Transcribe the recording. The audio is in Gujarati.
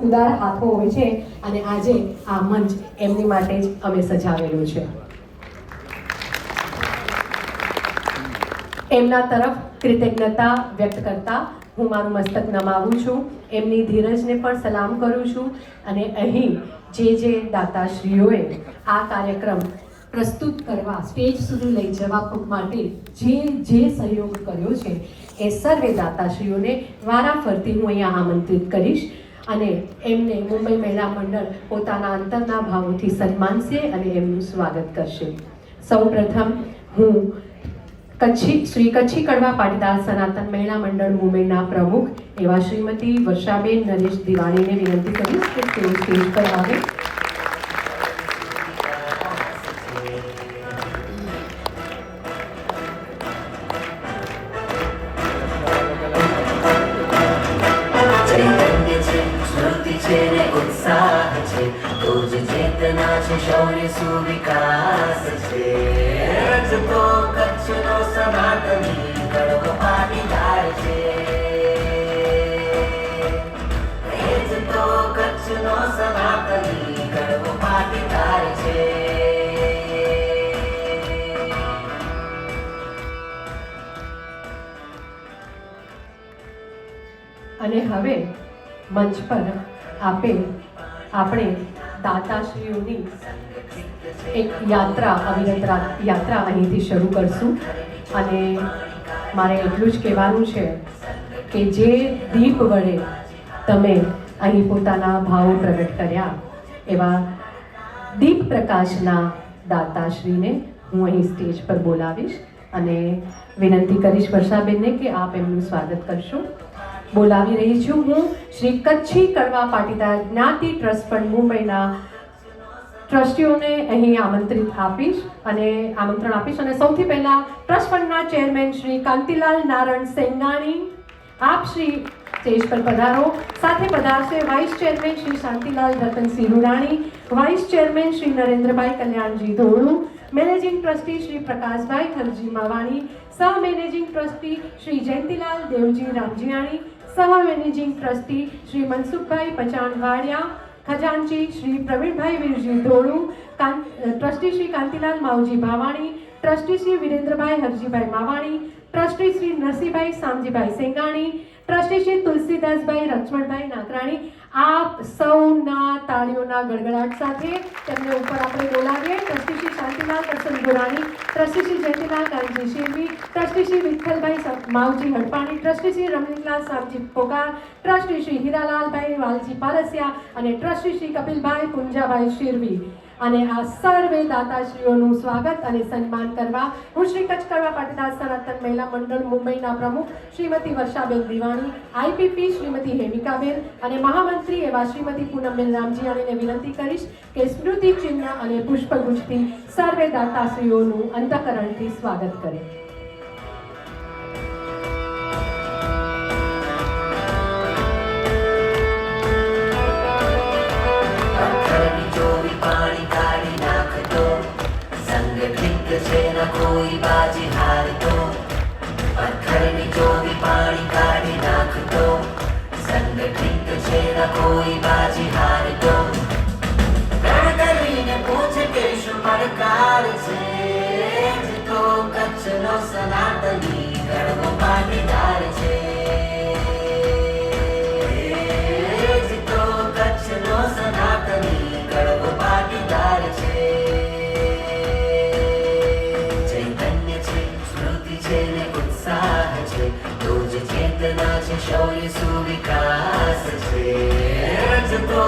ઉદાર હાથો હોય છે અને આજે આ મંચ એમની માટે જ અમે સજાવેલું છે. એમના તરફ કૃતજ્ઞતા વ્યક્ત કરતા હું મારું મસ્તક નમાવું છું. એમની ધીરજને પણ સલામ કરું છું અને અહીં જે દાતાશ્રીઓએ આ કાર્યક્રમ પ્રસ્તુત કરવા સ્ટેજ સુધી લઈ જવા માટે જે સહયોગ કર્યો છે એ સર્વે દાતાશ્રીઓને વારાફરતી હું અહીંયા આમંત્રિત કરીશ અને એમને મુંબઈ મહિલા મંડળ પોતાના અંતરના ભાવોથી સન્માનશે અને એમનું સ્વાગત કરશે. સૌપ્રથમ હું શ્રી કચ્છી કડવા પાટીદાર સનાતન મહિલા મંડળ મુંબઈના પ્રમુખ એવા શ્રીમતી વર્ષાબેન નરેશ દિવાણીને વિનંતી કરીશ કે તેઓ સ્ટેજ પર આવે. शौर्य सुविकास छे रजतो कच्छनो सनातनी कड़व पाटीदार छे रजतो कच्छनो सनातनी कड़व पाटीदार छे. અને હવે મંચ પર આપણે દાતાશ્રીઓની એક અવિરત યાત્રા અહીંથી શરૂ કરશું અને મારે એટલું જ કહેવાનું છે કે જે દીપ વડે તમે અહીં પોતાના ભાવો પ્રગટ કર્યા એવા દીપ પ્રકાશના દાતાશ્રીને હું અહીં સ્ટેજ પર બોલાવીશ અને વિનંતી કરીશ વર્ષાબેનને કે આપ એમનું સ્વાગત કરશો. બોલાવી રહી છું હું શ્રી કચ્છી કડવા પાટીદાર જ્ઞાતિ ટ્રસ્ટ ફંડ મુંબઈના ટ્રસ્ટીઓને અહીં આમંત્રણ આપીશ અને સૌથી પહેલા ટ્રસ્ટ ફંડના ચેરમેન શ્રી કાંતિલાલ નારણ સેંગાણી આપ શ્રી સ્ટેજ પર પધારો. સાથે પધારશે vice chairman Shri Shantilal Ratansinh Rudani, vice chairman Shri Narendrabhai Kalyanji Dholu, managing trustee Shri Prakashbhai Harji Mavani, સહ મેનેજિંગ ટ્રસ્ટી શ્રી જયંતિલાલ દેવજી રામજીયાણી, સહ મેનેજિંગ ટ્રસ્ટી શ્રી મનસુખભાઈ પચાણવાડિયા, ખજાનચી Shri Pravinbhai Virji Dholu, trustee Shri Kantilal Mavji Bhavani, trustee Shri Virendrabhai Harjibhai Mavani, trustee Shri Narsinhbhai Samjibhai Sengani, trustee Shri Tulsidasbhai Rachmanbhai Nakrani. આપ સૌના તાળીઓના ગડગડાટ સાથે તેમને ઉપર આપણે બોલાવીએ. Trustee Shri Shantilal Karsan Gorani, trustee Shri Jayantilal Kanji Shervi, trustee Shri Vitthalbhai Mavji Hadpani, trustee Shri Ramniklal Samji Pokar, trustee Shri Hiralalbhai Valji Parsiya અને ટ્રસ્ટી શ્રી કપિલભાઈ પુંજાભાઈ શેરવી. અને આ સર્વે દાતાશ્રીઓનું સ્વાગત અને સન્માન કરવા હું શ્રી કચ્છ કડવા પાટીદાર સનાતન મહિલા મંડળ મુંબઈના પ્રમુખ શ્રીમતી વર્ષાબેન દિવાણી, આઈપીપી શ્રીમતી હેમિકાબેન અને મહામંત્રી એવા શ્રીમતી પૂનમબેન રામજીયાણીને વિનંતી કરીશ કે સ્મૃતિ ચિહ્ન અને પુષ્પગુચ્છથી સર્વે દાતાશ્રીઓનું અંતઃકરણથી સ્વાગત કરે. कोई बाजी हारतो पत्थरनी जो भी पानी काढ़ी नाखतो संगठित छे न कोई बाजी हारतो रण કરીને પૂછે કે શું પડકાર છે જીતો કચ્છનો સનાતની કડવો પાટીદાર છે જીતો કચ્છનો સનાતની કડવો પાટીદાર છે शौर्य सुविकास छे रजतो